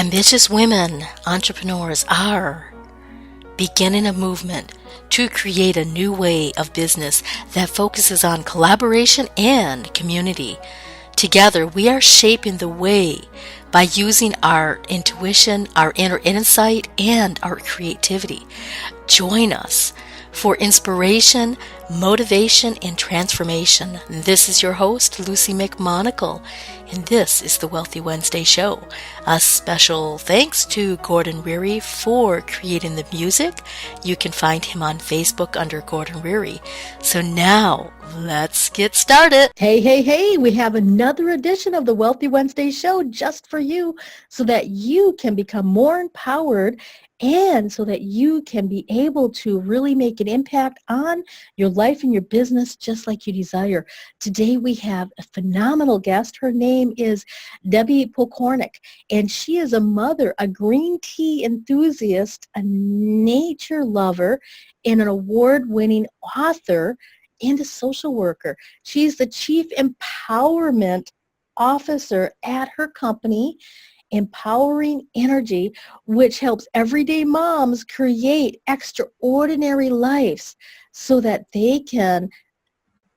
Ambitious women, entrepreneurs are beginning a movement to create a new way of business that focuses on collaboration and community. Together, we are shaping the way by using our intuition, our inner insight, and our creativity. Join us for inspiration, motivation, and transformation. This is your host, Lucy McMonagle, and this is the Wealthy Wednesday Show. A special thanks to Gordon Reary for creating the music. You can find him on Facebook under Gordon Reary. So now, let's get started. Hey, we have another edition of the Wealthy Wednesday Show just for you so that you can become more empowered and so that you can be able to really make an impact on your life and your business just like you desire. Today we have a phenomenal guest. Her name is Debbie Pokornik, and she is a mother, a green tea enthusiast, a nature lover, and an award-winning author and a social worker. She's the Chief Empowerment Officer at her company, Empowering NRG, which helps everyday moms create extraordinary lives so that they can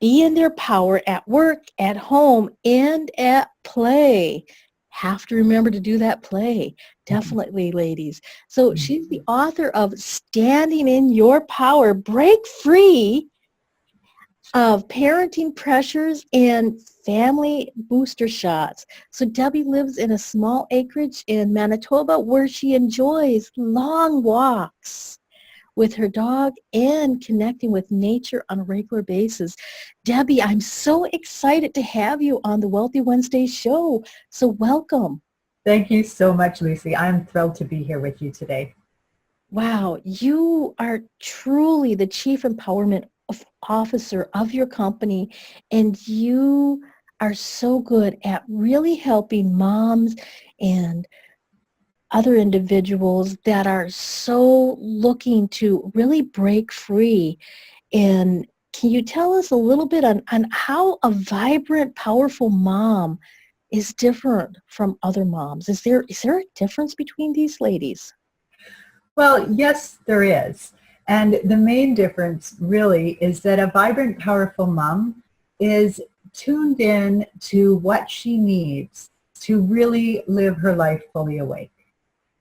be in their power at work, at home, and at play. Have to remember to do that play. Definitely, ladies. So she's the author of Standing in Your Power, Break Free of Parenting Pressures and Family Booster Shots. So Debbie lives in a small acreage in Manitoba where she enjoys long walks with her dog and connecting with nature on a regular basis. Debbie, I'm so excited to have you on the Wealthy Wednesday Show. So welcome. Thank you so much, Lucy. I'm thrilled to be here with you today. Wow, you are truly the Chief Empowerment Officer of your company, and you are so good at really helping moms and other individuals that are so looking to really break free. And can you tell us a little bit on how a vibrant, powerful mom is different from other moms? Is there a difference between these ladies? Well, yes, there is. And the main difference really is that a vibrant, powerful mom is tuned in to what she needs to really live her life fully awake.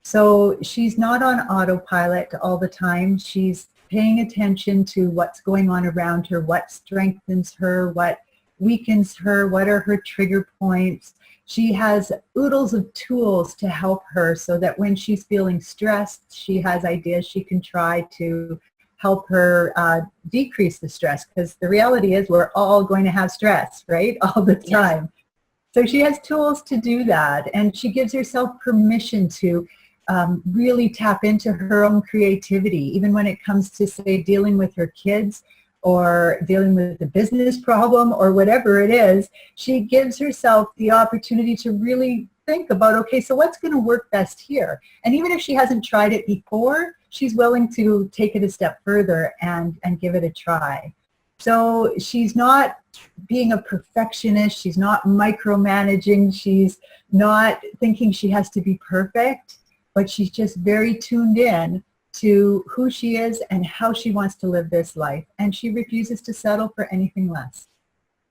So she's not on autopilot all the time. She's paying attention to what's going on around her, what strengthens her, what weakens her, what are her trigger points. She has oodles of tools to help her so that when she's feeling stressed, she has ideas she can try to help her decrease the stress, because the reality is we're all going to have stress, right, all the time. Yes. So she has tools to do that, and she gives herself permission to really tap into her own creativity, even when it comes to, say, dealing with her kids or dealing with a business problem or whatever it is. She gives herself the opportunity to really think about, okay, so what's going to work best here? And even if she hasn't tried it before, she's willing to take it a step further and give it a try. So she's not being a perfectionist. She's not micromanaging. She's not thinking she has to be perfect, but she's just very tuned in to who she is and how she wants to live this life. And she refuses to settle for anything less.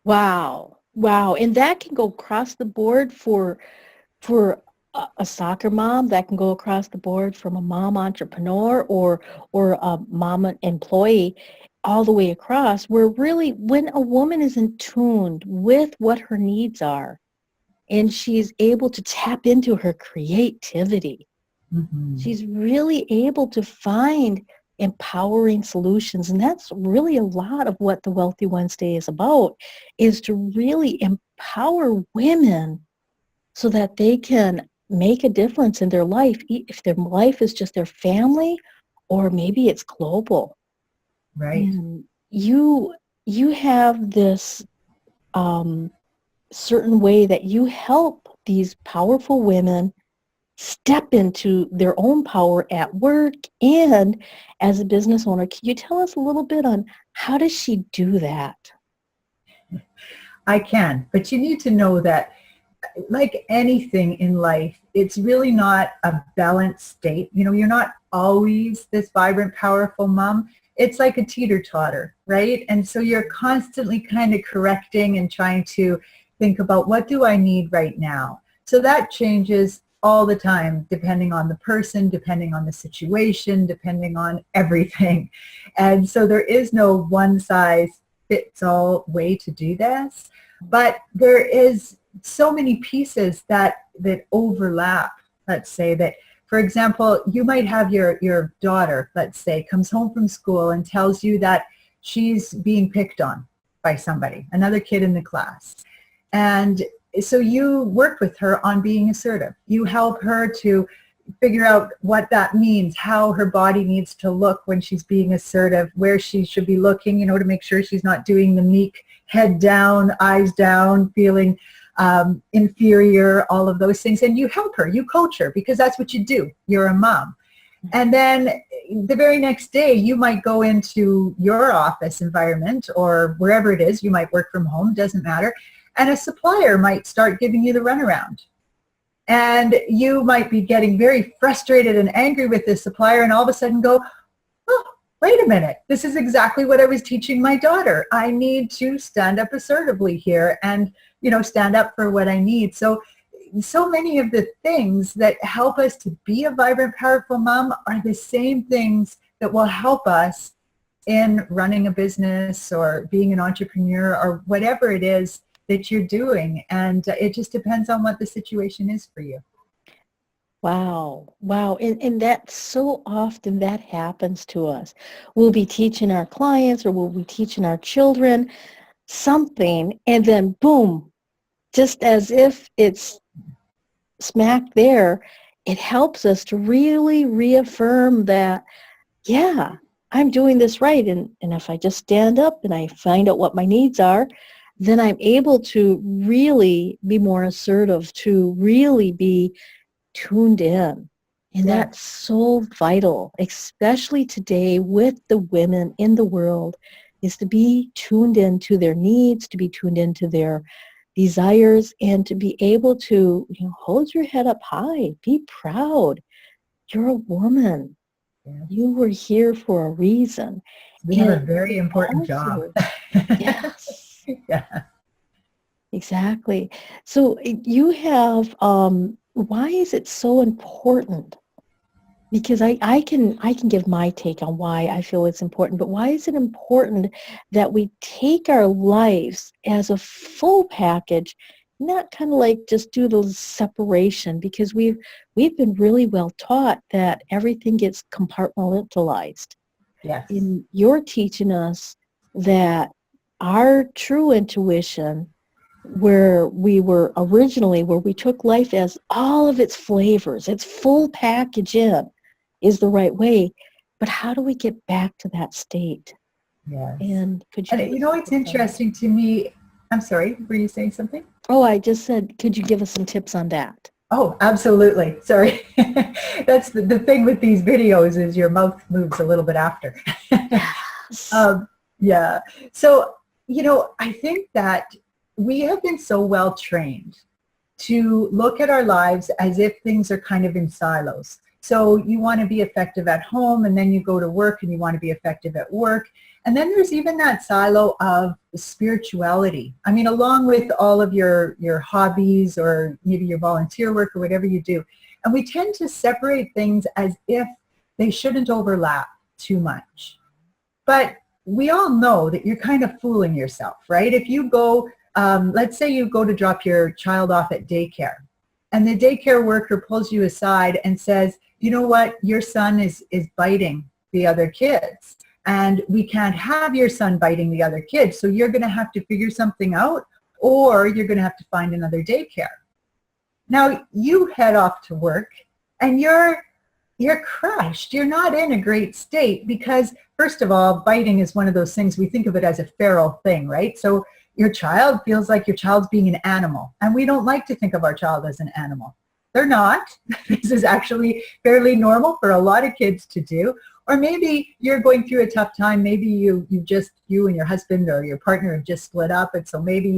Wow. And that can go across the board for a soccer mom, that can go across the board from a mom entrepreneur or a mom employee, all the way across, where really when a woman is in tune with what her needs are and she's able to tap into her creativity, she's really able to find empowering solutions. And that's really a lot of what the Wealthy Wednesday is about, is to really empower women so that they can make a difference in their life, if their life is just their family or maybe it's global. Right. And you have this certain way that you help these powerful women step into their own power at work and as a business owner. Can you tell us a little bit on how does she do that? I can, but you need to know that like anything in life, it's really not a balanced state. You know, you're not always this vibrant, powerful mom. It's like a teeter-totter, right? And so you're constantly kind of correcting and trying to think about, what do I need right now? So that changes all the time, depending on the person, depending on the situation, depending on everything. And so there is no one size fits all way to do this, but there is so many pieces that overlap. Let's say that, for example, you might have your daughter, let's say, comes home from school and tells you that she's being picked on by somebody, another kid in the class. And so you work with her on being assertive. You help her to figure out what that means, how her body needs to look when she's being assertive, where she should be looking, you know, to make sure she's not doing the meek, head down, eyes down, feeling inferior, all of those things. And you help her, you coach her, because that's what you do. You're a mom. And then the very next day, you might go into your office environment or wherever it is. You might work from home, doesn't matter. And a supplier might start giving you the runaround. And you might be getting very frustrated and angry with this supplier, and all of a sudden go, oh, wait a minute, this is exactly what I was teaching my daughter. I need to stand up assertively here and, you know, stand up for what I need. So many of the things that help us to be a vibrant, powerful mom are the same things that will help us in running a business or being an entrepreneur or whatever it is that you're doing. And it just depends on what the situation is for you. Wow. Wow. And that so often that happens to us. We'll be teaching our clients or we'll be teaching our children something, and then boom, just as if it's smack there, it helps us to really reaffirm that, yeah, I'm doing this right. And if I just stand up and I find out what my needs are, then I'm able to really be more assertive, to really be tuned in. And Yeah. that's so vital, especially today with the women in the world, is to be tuned into their needs, to be tuned into their desires, and to be able to, you know, hold your head up high, be proud. You're a woman. Yeah. You were here for a reason. We have a And very important job. Yes. Yeah. Exactly. So you have, why is it so important? Because I can give my take on why I feel it's important, but why is it important that we take our lives as a full package, not kind of like just do the separation? Because we've been really well taught that everything gets compartmentalized. Yes. And you're teaching us that our true intuition, where we were originally, where we took life as all of its flavors, its full package in, is the right way. But how do we get back to that state? Yes. And could you? And you know, it's interesting to me. I'm sorry, were you saying something? Oh, I just said, could you give us some tips on that? Oh, absolutely. Sorry. That's the thing with these videos, is your mouth moves a little bit after. Yes. Yeah. So, you know, I think that we have been so well trained to look at our lives as if things are kind of in silos. So you want to be effective at home, and then you go to work and you want to be effective at work. And then there's even that silo of spirituality. I mean, along with all of your hobbies or maybe your volunteer work or whatever you do. And we tend to separate things as if they shouldn't overlap too much. But we all know that you're kind of fooling yourself, right? If you go, let's say you go to drop your child off at daycare, and the daycare worker pulls you aside and says, you know what, your son is biting the other kids, and we can't have your son biting the other kids, so you're going to have to figure something out, or you're going to have to find another daycare. Now you head off to work and you're crushed. You're not in a great state because, first of all, biting is one of those things, we think of it as a feral thing, right? So your child feels like your child's being an animal, and we don't like to think of our child as an animal. They're not. This is actually fairly normal for a lot of kids to do. Or maybe you're going through a tough time. Maybe you and your husband or your partner have just split up, and so maybe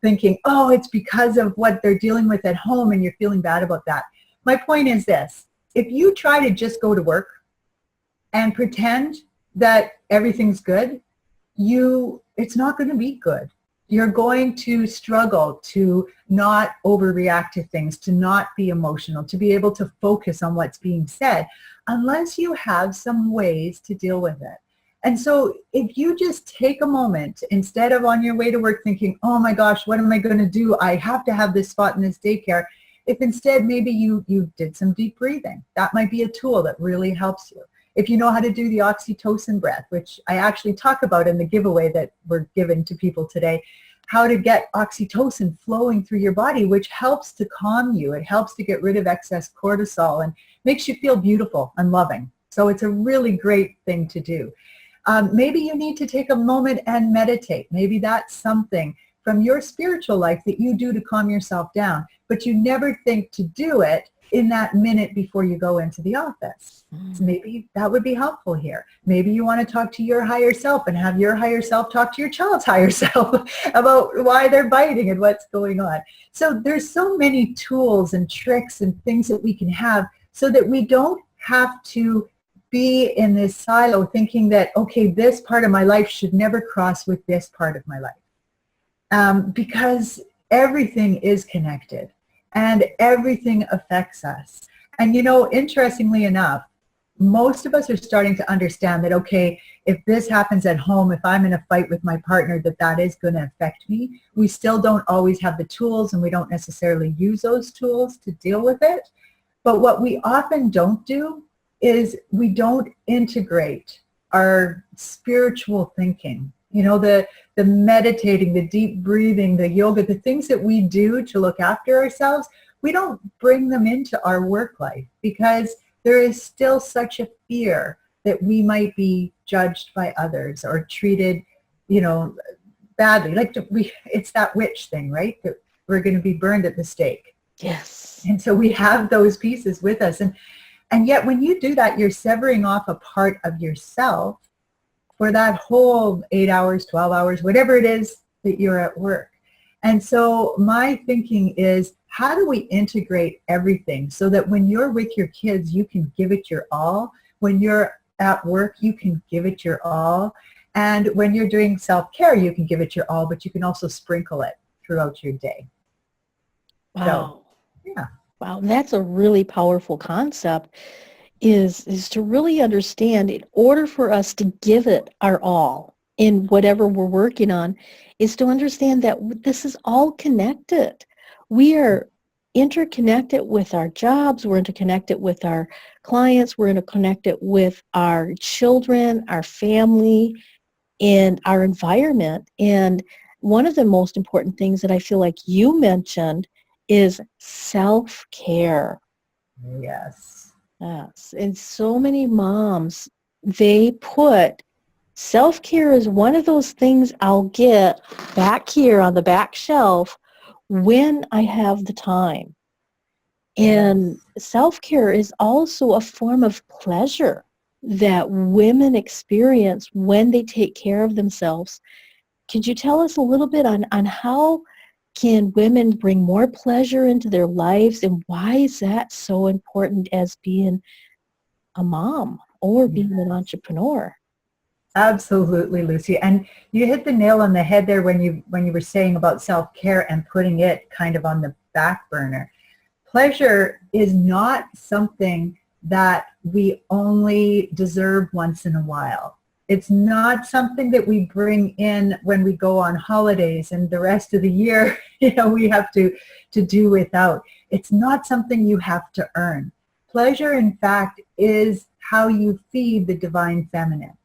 thinking, oh, it's because of what they're dealing with at home and you're feeling bad about that. My point is this: if you try to just go to work and pretend that everything's good, it's not going to be good. You're going to struggle to not overreact to things, to not be emotional, to be able to focus on what's being said, unless you have some ways to deal with it. And so if you just take a moment, instead of on your way to work thinking, oh my gosh, what am I going to do? I have to have this spot in this daycare. If instead maybe you did some deep breathing, that might be a tool that really helps you. If you know how to do the oxytocin breath, which I actually talk about in the giveaway that we're giving to people today, how to get oxytocin flowing through your body, which helps to calm you. It helps to get rid of excess cortisol and makes you feel beautiful and loving. So it's a really great thing to do. Maybe you need to take a moment and meditate. Maybe that's something from your spiritual life that you do to calm yourself down, but you never think to do it in that minute before you go into the office. So maybe that would be helpful here. Maybe you want to talk to your higher self and have your higher self talk to your child's higher self about why they're biting and what's going on. So there's so many tools and tricks and things that we can have so that we don't have to be in this silo thinking that, okay, this part of my life should never cross with this part of my life. Because everything is connected. And everything affects us. And interestingly enough, most of us are starting to understand that, okay, if this happens at home, if I'm in a fight with my partner, that is going to affect me. We still don't always have the tools, and we don't necessarily use those tools to deal with it. But what we often don't do is we don't integrate our spiritual thinking. The meditating, the deep breathing, the yoga, the things that we do to look after ourselves, we don't bring them into our work life because there is still such a fear that we might be judged by others or treated, badly. It's that witch thing, right? That we're going to be burned at the stake. Yes. And so we have those pieces with us. And yet when you do that, you're severing off a part of yourself for that whole 8 hours, 12 hours, whatever it is that you're at work. And so my thinking is, how do we integrate everything so that when you're with your kids, you can give it your all? When you're at work, you can give it your all. And when you're doing self-care, you can give it your all, but you can also sprinkle it throughout your day. Wow. So, yeah. Wow, that's a really powerful concept. Is to really understand, in order for us to give it our all in whatever we're working on, is to understand that this is all connected. We are interconnected with our jobs, we're interconnected with our clients, we're interconnected with our children, our family, and our environment. And one of the most important things that I feel like you mentioned is self-care. Yes. Yes, and so many moms, they put self-care as one of those things I'll get back here on the back shelf when I have the time. And self-care is also a form of pleasure that women experience when they take care of themselves. Could you tell us a little bit on how can women bring more pleasure into their lives, and why is that so important as being a mom or being an entrepreneur? Absolutely, Lucy. And you hit the nail on the head there when you were saying about self-care and putting it kind of on the back burner. Pleasure is not something that we only deserve once in a while. It's not something that we bring in when we go on holidays and the rest of the year, we have to do without. It's not something you have to earn. Pleasure, in fact, is how you feed the divine feminine.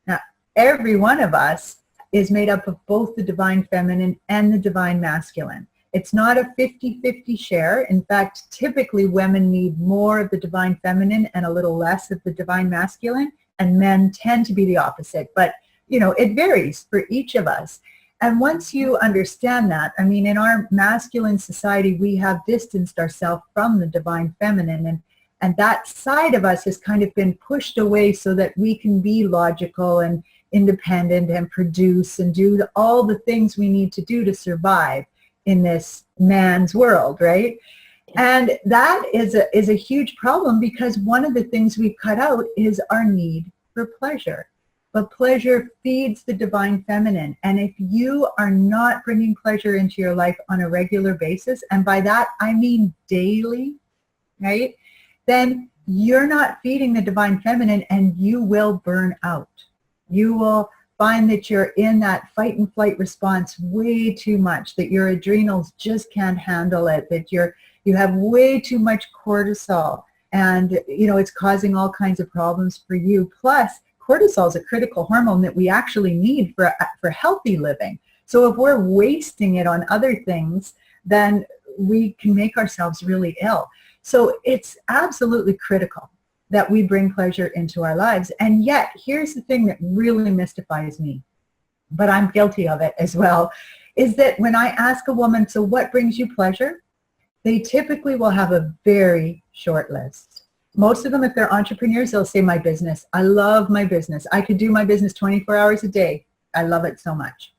Now, every one of us is made up of both the divine feminine and the divine masculine. It's not a 50-50 share. In fact, typically women need more of the divine feminine and a little less of the divine masculine. And men tend to be the opposite. But, it varies for each of us. And once you understand that, in our masculine society, we have distanced ourselves from the divine feminine. And that side of us has kind of been pushed away so that we can be logical and independent and produce and do all the things we need to do to survive. in this man's world, right? And that is a huge problem, because one of the things we've cut out is our need for pleasure. But pleasure feeds the divine feminine. And if you are not bringing pleasure into your life on a regular basis, and by that I mean daily, right, then you're not feeding the divine feminine, and you will burn out. You will find that you're in that fight and flight response way too much, that your adrenals just can't handle it, that you have way too much cortisol, and it's causing all kinds of problems for you. Plus, cortisol is a critical hormone that we actually need for healthy living. So if we're wasting it on other things, then we can make ourselves really ill. So it's absolutely critical that we bring pleasure into our lives. And yet, here's the thing that really mystifies me, but I'm guilty of it as well, is that when I ask a woman, so what brings you pleasure? They typically will have a very short list. Most of them, if they're entrepreneurs, they'll say my business. I love my business. I could do my business 24 hours a day. I love it so much.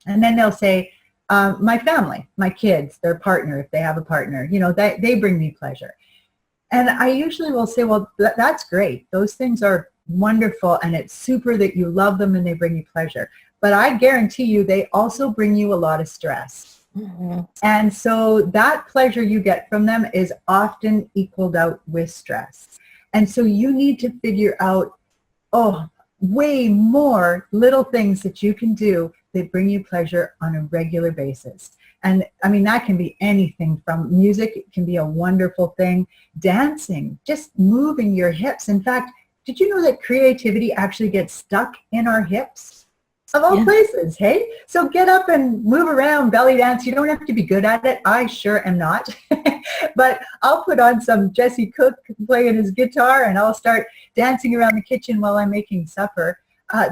And then they'll say, my family, my kids, their partner, if they have a partner, they bring me pleasure. And I usually will say, well, that's great. Those things are wonderful, and it's super that you love them and they bring you pleasure. But I guarantee you, they also bring you a lot of stress. Mm-hmm. And so that pleasure you get from them is often equaled out with stress. And so you need to figure out, way more little things that you can do that bring you pleasure on a regular basis. And I mean, that can be anything from music. It can be a wonderful thing. Dancing, just moving your hips. In fact, did you know that creativity actually gets stuck in our hips? Of all places, hey? So get up and move around, belly dance. You don't have to be good at it. I sure am not. But I'll put on some Jesse Cook playing his guitar, and I'll start dancing around the kitchen while I'm making supper,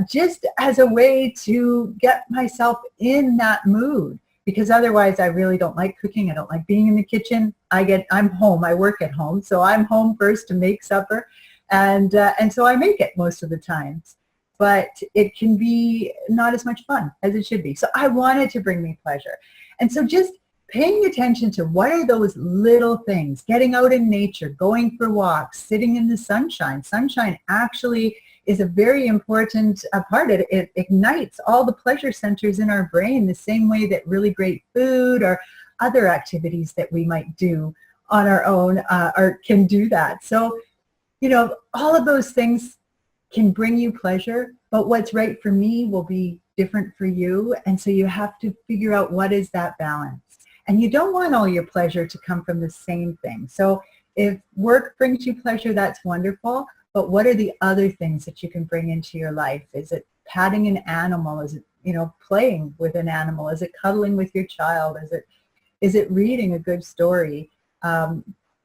just as a way to get myself in that mood. Because otherwise, I really don't like cooking. I don't like being in the kitchen. I'm home. I work at home. So I'm home first to make supper. And so I make it most of the times. But it can be not as much fun as it should be. So I wanted to bring me pleasure. And so just paying attention to what are those little things, getting out in nature, going for walks, sitting in the sunshine. Sunshine actually is a very important part. It ignites all the pleasure centers in our brain the same way that really great food or other activities that we might do on our own or can do that. So, all of those things can bring you pleasure, but what's right for me will be different for you. And so you have to figure out what is that balance. And you don't want all your pleasure to come from the same thing. So if work brings you pleasure, that's wonderful. But what are the other things that you can bring into your life? Is it patting an animal? Is it, playing with an animal? Is it cuddling with your child? Is it reading a good story?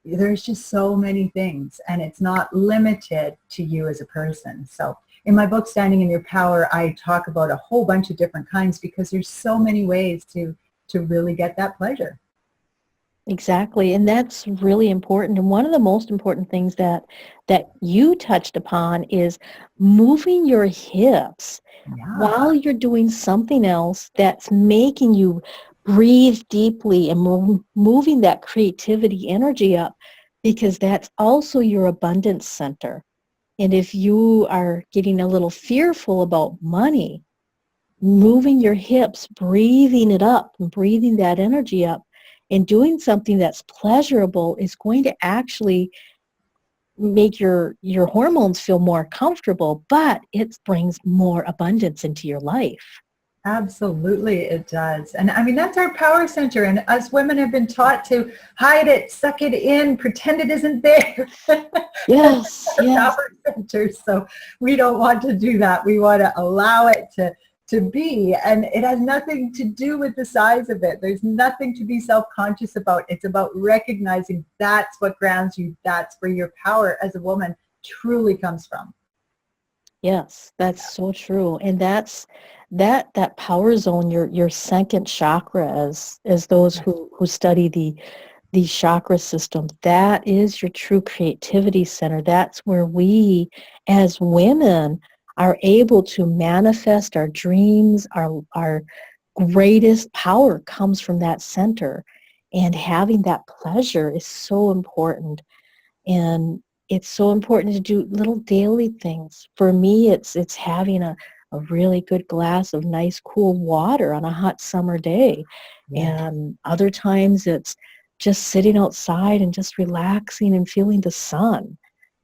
There's just so many things, and it's not limited to you as a person. So in my book, Standing in Your Power, I talk about a whole bunch of different kinds, because there's so many ways to really get that pleasure. Exactly, and that's really important. And one of the most important things that you touched upon is moving your hips while you're doing something else that's making you breathe deeply and moving that creativity energy up, because that's also your abundance center. And if you are getting a little fearful about money, moving your hips, breathing it up and breathing that energy up and doing something that's pleasurable is going to actually make your hormones feel more comfortable, but it brings more abundance into your life. Absolutely, it does. And I mean, that's our power center. And us women have been taught to hide it, suck it in, pretend it isn't there. Yes, yes. Power center. So we don't want to do that. We want to allow it to be. And it has nothing to do with the size of it. There's nothing to be self-conscious about. It's about recognizing that's what grounds you. That's where your power as a woman truly comes from. Yes, that's so true. And that's that power zone, your second chakra, as those who study the chakra system, that is your true creativity center. That's where we as women are able to manifest our dreams, our greatest power comes from that center. And having that pleasure is so important. And it's so important to do little daily things. For me, it's having a really good glass of nice cool water on a hot summer day. Yeah. And other times it's just sitting outside and just relaxing and feeling the sun.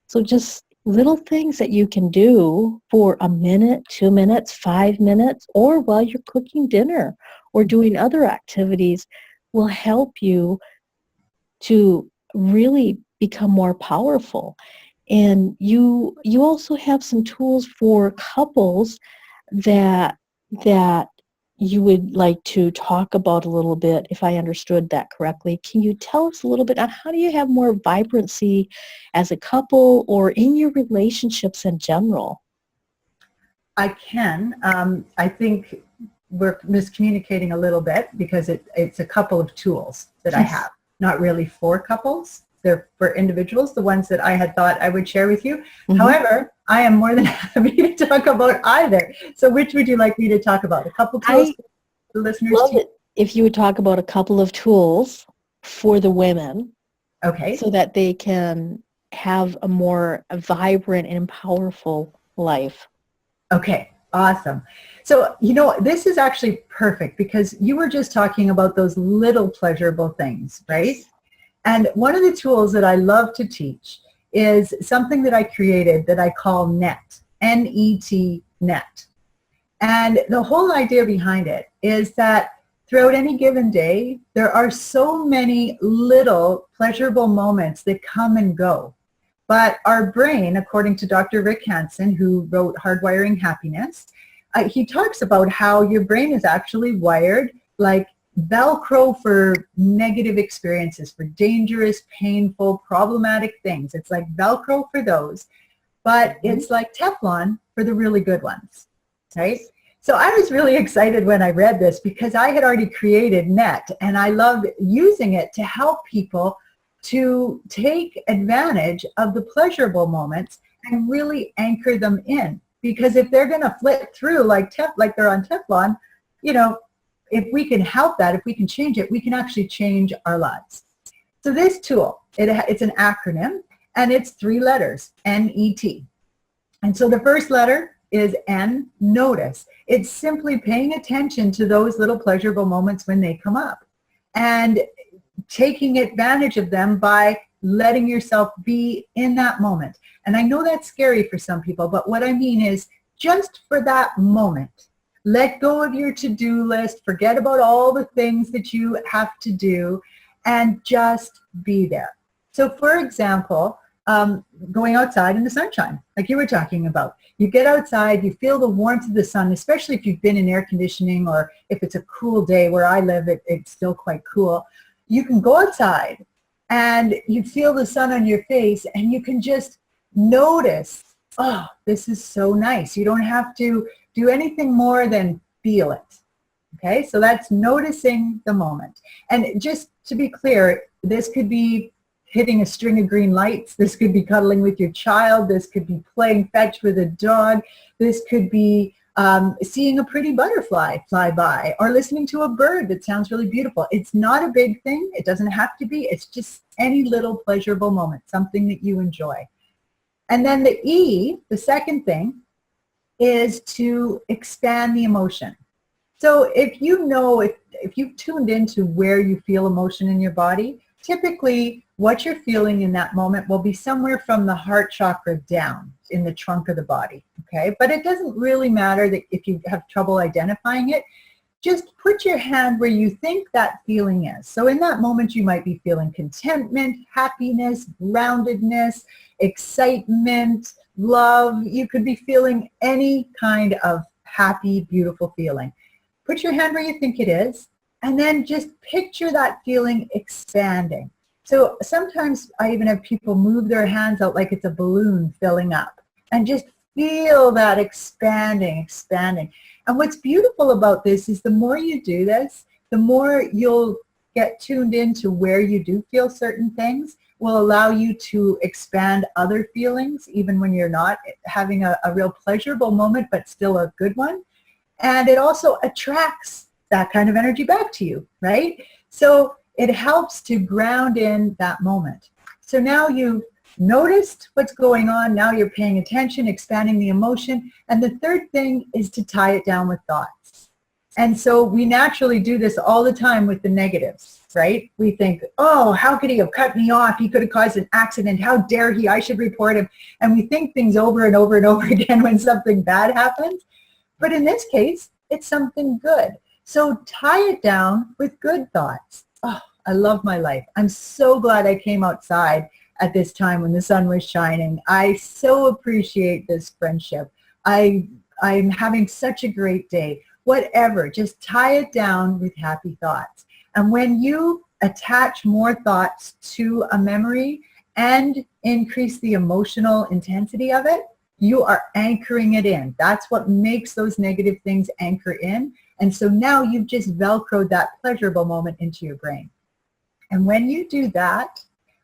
So just little things that you can do for a minute, 2 minutes, 5 minutes, or while you're cooking dinner or doing other activities will help you to really become more powerful. And you also have some tools for couples that that you would like to talk about a little bit, if I understood that correctly. Can you tell us a little bit on how do you have more vibrancy as a couple or in your relationships in general? I can. I think we're miscommunicating a little bit because it's a couple of tools that I have, not really for couples. They're for individuals, the ones that I had thought I would share with you. Mhm. However, I am more than happy to talk about either. So which would you like me to talk about? A couple tools for the listeners? Love it if you would talk about a couple of tools for the women. Okay. So that they can have a more vibrant and powerful life. Okay, awesome. So, this is actually perfect because you were just talking about those little pleasurable things, right? And one of the tools that I love to teach is something that I created that I call NET, N-E-T, NET. And the whole idea behind it is that throughout any given day, there are so many little pleasurable moments that come and go. But our brain, according to Dr. Rick Hansen, who wrote Hardwiring Happiness, he talks about how your brain is actually wired like Velcro for negative experiences, for dangerous, painful, problematic things. It's like Velcro for those, but it's like Teflon for the really good ones, right? So I was really excited when I read this because I had already created NET and I loved using it to help people to take advantage of the pleasurable moments and really anchor them in. Because if they're going to flip through like they're on Teflon, if we can help that, if we can change it, we can actually change our lives. So this tool, it's an acronym and it's 3 letters, N-E-T. And so the first letter is N, notice. It's simply paying attention to those little pleasurable moments when they come up and taking advantage of them by letting yourself be in that moment. And I know that's scary for some people, but what I mean is just for that moment, let go of your to-do list, forget about all the things that you have to do, and just be there. So for example, going outside in the sunshine, like you were talking about. You get outside, you feel the warmth of the sun, especially if you've been in air conditioning or if it's a cool day. Where I live, it's still quite cool. You can go outside and you feel the sun on your face and you can just notice, oh, this is so nice. You don't have to do anything more than feel it. Okay, so that's noticing the moment. And just to be clear, this could be hitting a string of green lights. This could be cuddling with your child. This could be playing fetch with a dog. This could be seeing a pretty butterfly fly by or listening to a bird that sounds really beautiful. It's not a big thing. It doesn't have to be. It's just any little pleasurable moment, something that you enjoy. And then the E, the second thing, is to expand the emotion. So if you've tuned into where you feel emotion in your body, typically what you're feeling in that moment will be somewhere from the heart chakra down in the trunk of the body, okay? But it doesn't really matter that if you have trouble identifying it. Just put your hand where you think that feeling is. So in that moment, you might be feeling contentment, happiness, groundedness, excitement, love. You could be feeling any kind of happy, beautiful feeling. Put your hand where you think it is, and then just picture that feeling expanding. So sometimes I even have people move their hands out like it's a balloon filling up, and just feel that expanding. And what's beautiful about this is the more you do this, the more you'll get tuned into where you do feel certain things, will allow you to expand other feelings, even when you're not having a real pleasurable moment, but still a good one. And it also attracts that kind of energy back to you, right? So it helps to ground in that moment. So now you've noticed what's going on. Now you're paying attention, expanding the emotion. And the third thing is to tie it down with thoughts. And so we naturally do this all the time with the negatives, right? We think, oh, how could he have cut me off? He could have caused an accident. How dare he? I should report him. And we think things over and over and over again when something bad happens. But in this case, it's something good. So tie it down with good thoughts. Oh, I love my life. I'm so glad I came outside at this time when the sun was shining. I so appreciate this friendship. I'm having such a great day. Whatever, just tie it down with happy thoughts. And when you attach more thoughts to a memory and increase the emotional intensity of it, you are anchoring it in. That's what makes those negative things anchor in. And so now you've just Velcroed that pleasurable moment into your brain. And when you do that,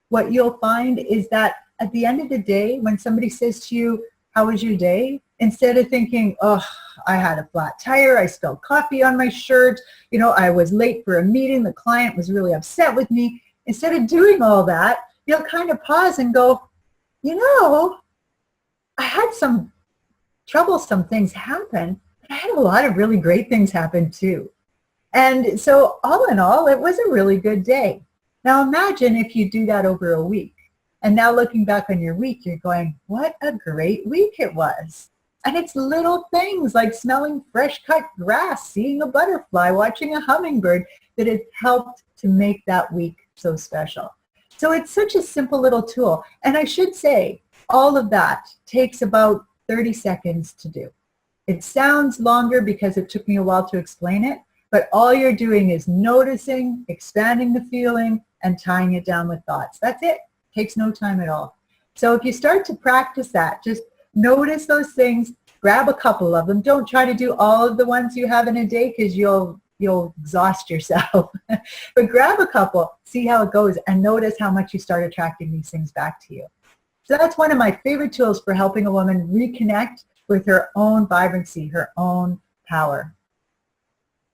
what you'll find is that at the end of the day, when somebody says to you, how was your day? Instead of thinking, oh, I had a flat tire, I spilled coffee on my shirt, I was late for a meeting, the client was really upset with me. Instead of doing all that, you'll kind of pause and go, I had some troublesome things happen, but I had a lot of really great things happen too. And so all in all, it was a really good day. Now imagine if you do that over a week. And now looking back on your week, you're going, what a great week it was. And it's little things like smelling fresh cut grass, seeing a butterfly, watching a hummingbird that has helped to make that week so special. So it's such a simple little tool. And I should say, all of that takes about 30 seconds to do. It sounds longer because it took me a while to explain it, but all you're doing is noticing, expanding the feeling, and tying it down with thoughts. That's it. Takes no time at all. So if you start to practice that, just notice those things, grab a couple of them. Don't try to do all of the ones you have in a day because you'll exhaust yourself. But grab a couple, see how it goes, and notice how much you start attracting these things back to you. So that's one of my favorite tools for helping a woman reconnect with her own vibrancy, her own power.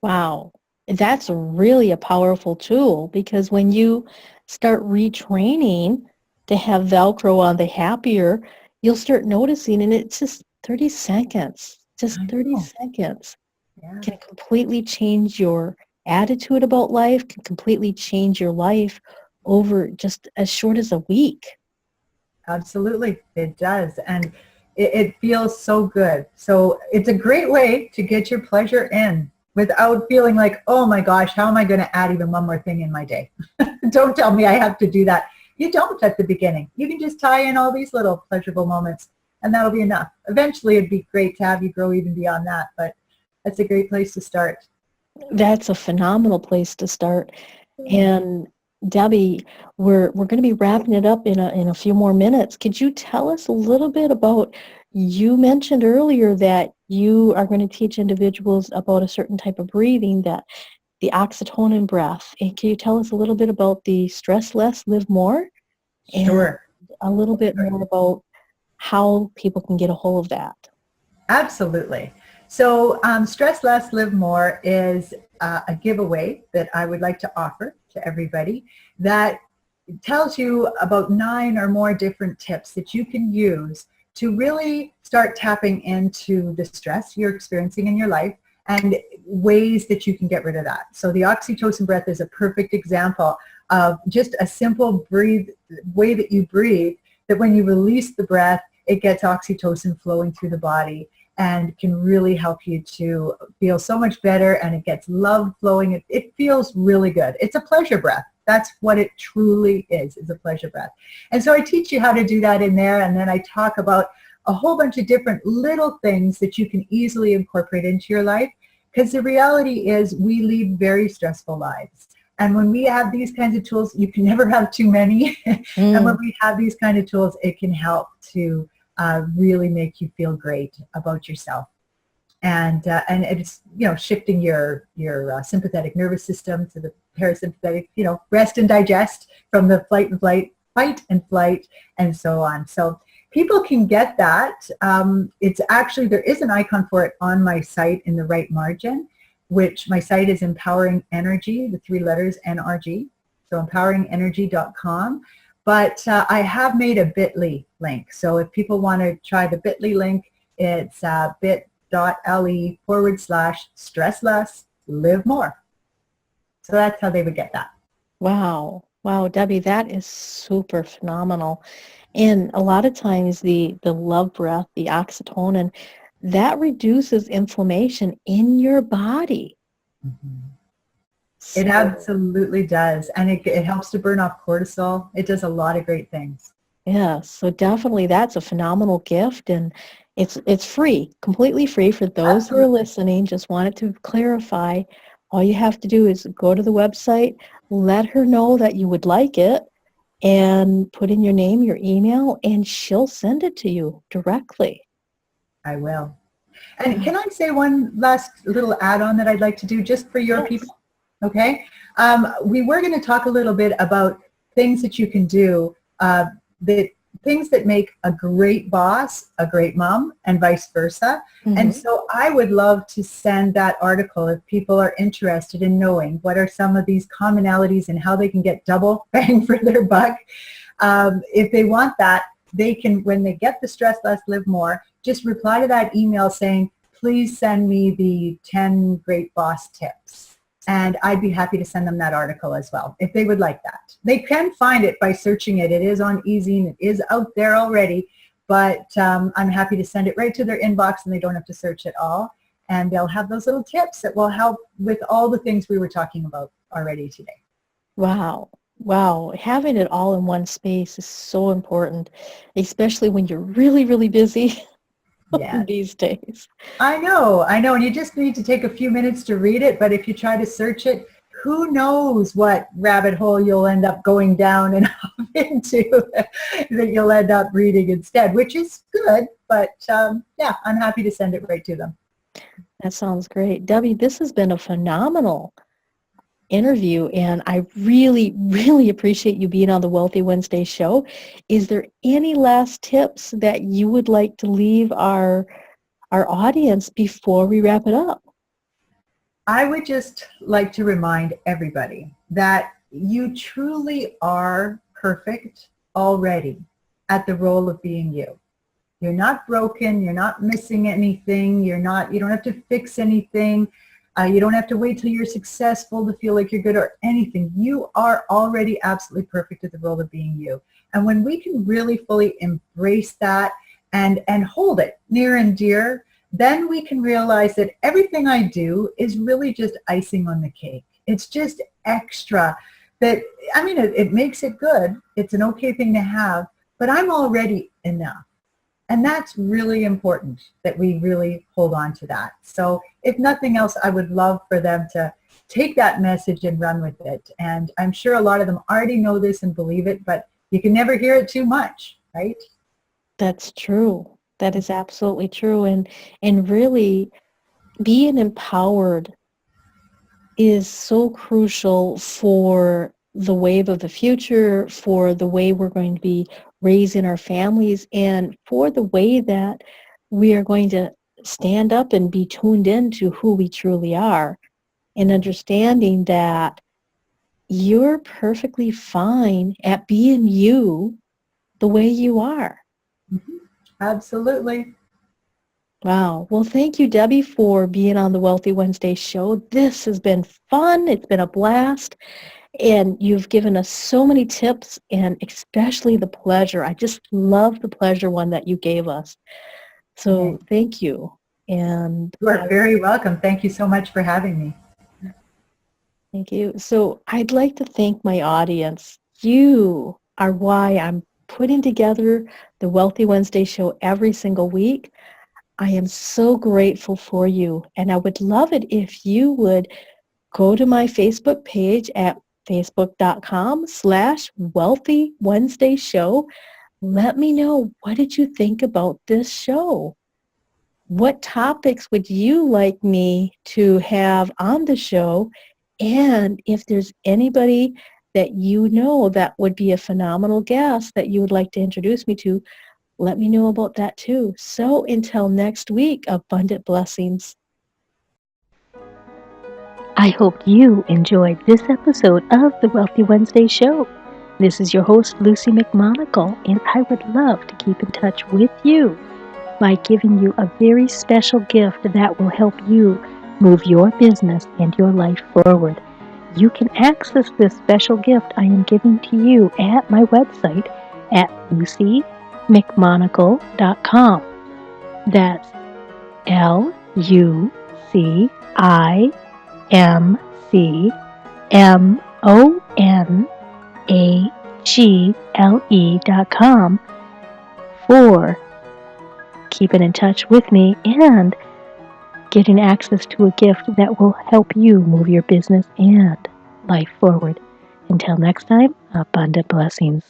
Wow. That's really a powerful tool, because when you start retraining to have Velcro on the happier, you'll start noticing, and it's just 30 seconds, just 30 seconds can completely change your attitude about life, can completely change your life over just as short as a week. Absolutely, it does. And it feels so good. So it's a great way to get your pleasure in without feeling like, oh my gosh, how am I going to add even one more thing in my day? Don't tell me I have to do that. You don't at the beginning. You can just tie in all these little pleasurable moments, and that'll be enough. Eventually, it'd be great to have you grow even beyond that, but that's a great place to start. That's a phenomenal place to start. And Debbie, we're going to be wrapping it up in a few more minutes. Could you tell us a little bit about, you mentioned earlier that you are going to teach individuals about a certain type of breathing, that the oxytocin breath. And can you tell us a little bit about the stress less, live more? Sure. And a little bit more about how people can get a hold of that. Absolutely. So Stress Less, Live More is a giveaway that I would like to offer to everybody that tells you about 9 or more different tips that you can use to really start tapping into the stress you're experiencing in your life and ways that you can get rid of that. So the oxytocin breath is a perfect example of just a simple way that you breathe, that when you release the breath, it gets oxytocin flowing through the body and can really help you to feel so much better, and it gets love flowing. It feels really good. It's a pleasure breath. That's what it truly is a pleasure breath. And so I teach you how to do that in there, and then I talk about a whole bunch of different little things that you can easily incorporate into your life, because the reality is we lead very stressful lives. And when we have these kinds of tools, you can never have too many. And when we have these kind of tools, it can help to really make you feel great about yourself. And it's, shifting your sympathetic nervous system to the parasympathetic, rest and digest from the fight and flight, and so on. So people can get that. It's actually, there is an icon for it on my site in the right margin. which my site is Empowering NRG, the 3 letters NRG, so empoweringenergy.com. But I have made a bit.ly link. So if people want to try the bit.ly link, it's bit.ly/stress less, live more. So that's how they would get that. Wow. Wow, Debbie, that is super phenomenal. And a lot of times the love breath, the oxytocin, that reduces inflammation in your body. Mm-hmm. So, It absolutely does. And it helps to burn off cortisol. It does a lot of great things. yeah, so definitely that's a phenomenal gift, and it's free, completely free for those who are Absolutely. listening. Just wanted to clarify, all you have to do is go to the website, let her know that you would like it, and put in your name, your email, and she'll send it to you directly. I will. And can I say one last little add-on that I'd like to do just for your Yes. people? Okay. We were going to talk a little bit about things that you can do, things that make a great boss, a great mom, and vice versa. Mm-hmm. And so I would love to send that article if people are interested in knowing what are some of these commonalities and how they can get double bang for their buck. If they want that, they can, when they get the Stress Less, Live More, just reply to that email saying, please send me the 10 great boss tips. And I'd be happy to send them that article as well, if they would like that. They can find it by searching it. It is on eZine. It is out there already. But I'm happy to send it right to their inbox, and they don't have to search at all. And they'll have those little tips that will help with all the things we were talking about already today. Wow. Wow. Having it all in one space is so important, especially when you're really, really busy. Yeah. These days. I know, and you just need to take a few minutes to read it, but if you try to search it, who knows what rabbit hole you'll end up going down and off into that you'll end up reading instead, which is good, but yeah, I'm happy to send it right to them. That sounds great. Debbie, this has been a phenomenal interview, and I really, really appreciate you being on the Wealthy Wednesday show. Is there any last tips that you would like to leave our audience before we wrap it up? I would just like to remind everybody that you truly are perfect already at the role of being you. You're not broken. You're not missing anything. You don't have to fix anything. You don't have to wait till you're successful to feel like you're good or anything. You are already absolutely perfect at the role of being you. And when we can really fully embrace that and hold it near and dear, then we can realize that everything I do is really just icing on the cake. It's just extra. It makes it good. It's an okay thing to have, but I'm already enough. And that's really important that we really hold on to that. So if nothing else, I would love for them to take that message and run with it. And I'm sure a lot of them already know this and believe it, but you can never hear it too much, right? That's true. That is absolutely true. And really being empowered is so crucial for the wave of the future, for the way we're going to be raising our families, and for the way that we are going to stand up and be tuned into who we truly are, and understanding that you're perfectly fine at being you the way you are. Mm-hmm. Absolutely. Wow. Well, thank you, Debbie, for being on the Wealthy Wednesday show. This has been fun. It's been a blast. And you've given us so many tips, and especially the pleasure. I just love the pleasure one that you gave us. So thank you. And you are very welcome. Thank you so much for having me. Thank you. So I'd like to thank my audience. You are why I'm putting together the Wealthy Wednesday show every single week. I am so grateful for you, and I would love it if you would go to my Facebook page at facebook.com/Wealthy Wednesday Show. Let me know, what did you think about this show? What topics would you like me to have on the show? And if there's anybody that you know that would be a phenomenal guest that you would like to introduce me to, let me know about that too. So until next week, abundant blessings. I hope you enjoyed this episode of the Wealthy Wednesday Show. This is your host, Lucy McMonagle, and I would love to keep in touch with you by giving you a very special gift that will help you move your business and your life forward. You can access this special gift I am giving to you at my website at lucymcmonagle.com. That's lucymcmonagle.com for keeping in touch with me and getting access to a gift that will help you move your business and life forward. Until next time, abundant blessings.